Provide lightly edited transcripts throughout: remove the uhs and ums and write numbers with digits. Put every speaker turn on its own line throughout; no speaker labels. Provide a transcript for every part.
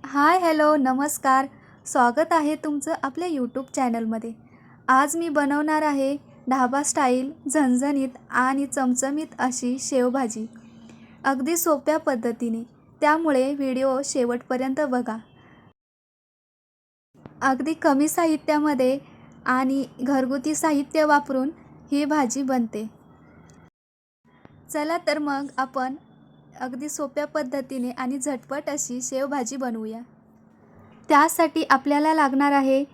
Hi hello नमस्कार. स्वागत आहे तुमचं आपल्या यूट्यूब चॅनलमध्ये. आज मी बनवणार आहे ढाबा स्टाईल झणझणीत आणि चमचमीत अशी शेवभाजी, अगदी सोप्या पद्धतीने. त्यामुळे व्हिडिओ शेवटपर्यंत बघा. अगदी कमी साहित्यामध्ये आणि घरगुती साहित्य वापरून ही भाजी बनते. चला तर मग आपण अगदी सोप्या पद्धतीने आणि झटपट अशी शेवभाजी बनवूया. त्यासाठी आपल्याला लागणार आहे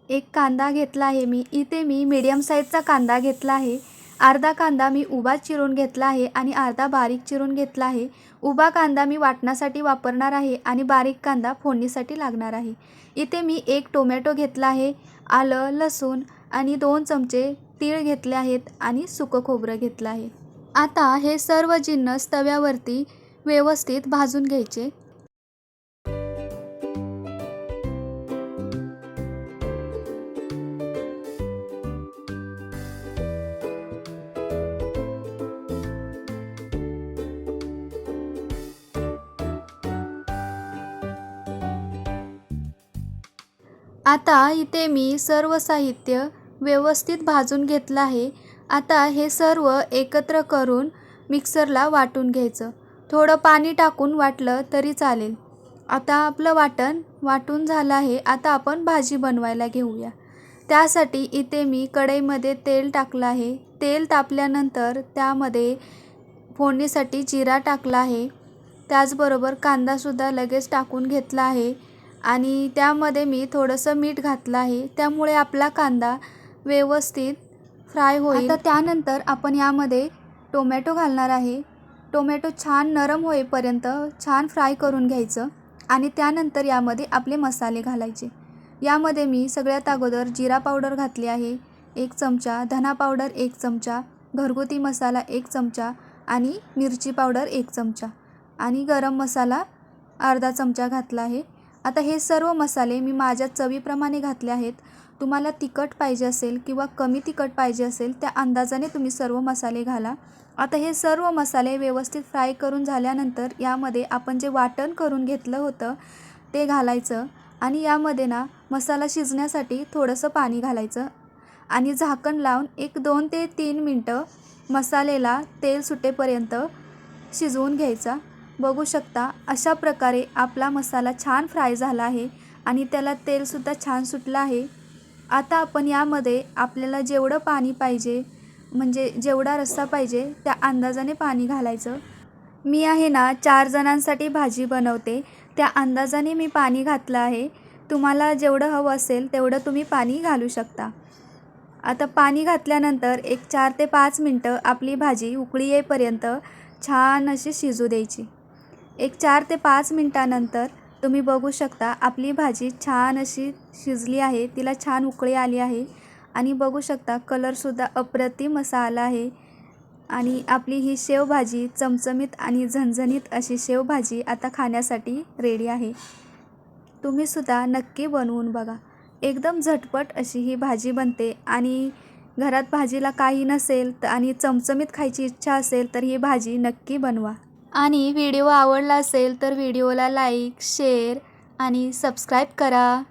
एक कांदा घेतला आहे इथे मी मीडियम साईजचा कांदा घेतला आहे. अर्धा कांदा मी उभा चिरून घेतला आहे आणि अर्धा बारीक चिरून घेतला आहे. उभा कांदा मी वाटण्यासाठी वापरणार आहे आणि बारीक कांदा फोडणीसाठी लागणार आहे. इथे मी एक टोमॅटो घेतला आहे, आलं लसूण आणि 2 चमचे तीळ घेतले आहेत आणि सुकं खोबरं घेतलं आहे. आता हे सर्व जिन्नस तव्यावरती व्यवस्थित भाजून घ्यायचे. आता इथे मी सर्व साहित्य व्यवस्थित भाजून घेतलं आहे. आता हे सर्व एकत्र करून मिक्सरला वाटून घ्यायचं. थोडं पाणी टाकून वाटलं तरी चालेल. आता आपलं वाटण वाटून झालं आहे. आता आपण भाजी बनवायला घेऊया. त्यासाठी इथे मी कढईमध्ये तेल टाकलं आहे. तेल तापल्यानंतर त्यामध्ये फोडणीसाठी जिरा टाकला आहे. त्याचबरोबर कांदासुद्धा लगेच टाकून घेतला आहे आणि त्यामध्ये मी थोडंसं मीठ घातलं आहे. त्यामुळे आपला कांदा व्यवस्थित फ्राय होईल. आता त्यानंतर आपण यामध्ये टोमॅटो घालणार आहे. टोमॅटो छान नरम होईपर्यंत छान फ्राय करून घ्यायचं आणि त्यानंतर यामध्ये आपले मसाले घालायचे. यामध्ये मी सगळ्यात अगोदर जिरा पावडर घातली आहे 1 चमचा, धना पावडर 1 चमचा, घरगुती मसाला 1 चमचा आणि मिरची पावडर 1 चमचा आणि गरम मसाला अर्धा चमचा घातला आहे. आता हे सर्व मसाले मी माझ्या चवीप्रमाणे घातले आहेत. तुम्हाला तिखट पाहिजे असेल किंवा कमी तिखट पाहिजे असेल त्या अंदाजाने तुम्ही सर्व मसाले घाला. आता हे सर्व मसाले व्यवस्थित फ्राय करून झाल्यानंतर यामध्ये आपण जे वाटण करून घेतलं होतं ते घालायचं आणि यामध्ये ना मसाला शिजण्यासाठी थोडंसं पाणी घालायचं आणि झाकण लावून एक 2 ते 3 मिनटं मसाल्याला तेल सुटेपर्यंत शिजवून घ्यायचा. बघू शकता अशा प्रकारे आपला मसाला छान फ्राय झाला आहे आणि त्याला तेलसुद्धा छान सुटलं आहे. आता आपण यामध्ये आपल्याला जेवढं पाणी पाहिजे म्हणजे जेवढा रस्सा पाहिजे त्या अंदाजाने पाणी घालायचं. मी आहे ना 4 जणांसाठी भाजी बनवते, त्या अंदाजाने मी पाणी घातलं आहे. तुम्हाला जेवढं हवं असेल तेवढं तुम्ही पाणी घालू शकता. आता पाणी घातल्यानंतर एक 4 ते 5 मिनटं आपली भाजी उकळी येईपर्यंत छान अशी शिजू द्यायची. एक 4 ते 5 मिनटानंतर तुम्ही बघू शकता आपली भाजी छान अशी शिजली आहे. तिला छान उकळी आली आहे आणि बघू शकता कलरसुद्धा अप्रतिम असा आला आहे आणि आपली ही शेवभाजी चमचमीत आणि झणझणीत अशी शेवभाजी आता खाण्यासाठी रेडी आहे. तुम्हीसुद्धा नक्की बनवून बघा. एकदम झटपट अशी ही भाजी बनते आणि घरात भाजीला काही नसेल आणि चमचमीत खायची इच्छा असेल तर ही भाजी नक्की बनवा. आणि व्हिडिओ आवडला असेल तर व्हिडिओला लाईक, शेअर आणि सबस्क्राईब करा.